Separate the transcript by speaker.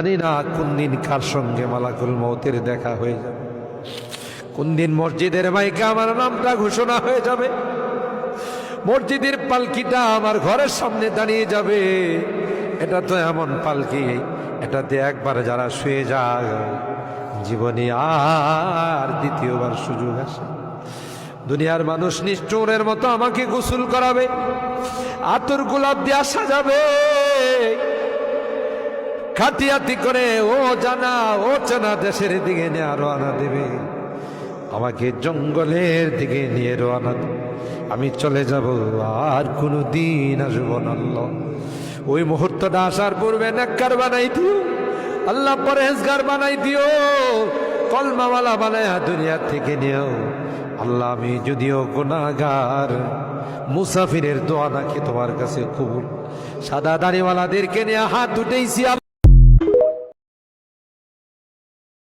Speaker 1: জানি না কোন দিন কার সঙ্গে মালাকুল মৌতের দেখা হয়ে যাবে, কোন দিন মসজিদের মাইকে আমার নামটা ঘোষণা হয়ে যাবে, মসজিদের পালকিটা আমার ঘরের সামনে দাঁড়িয়ে যাবে। এটা তো এমন পালকি, এটাতে একবার যারা শুয়ে যায় জীবনে আর দ্বিতীয়বার সুযোগ আসে। দুনিয়ার মানুষ নিষ্ঠুরের মতো আমাকে গোসল করাবে, আতর গোলাপ দিয়ে সাজাবে, খাটিয়াতি করে ও জানা ও চেনা দেশের দিকে নিয়ে রওনা দেবে, আমাকে জঙ্গলের দিকে নিয়ে রওনা দেবে। আমি চলে যাব, আর কোনো দিন আসবো না। আল্লাহ ওই মুহূর্তটা আসার পূর্বে নেককার বানাই দিও আল্লাহ, পরহেজগার বানাই দিও, কলমাওয়ালা বানায়া দুনিয়া থেকে নিও আল্লাহ। আমি যদিও গুনাহগার, মুসাফিরের দোয়া নাকি তোমার কাছে কবুল। সাদা দাড়িওয়ালাদেরকে নিয়ে হাত উঠেইছি।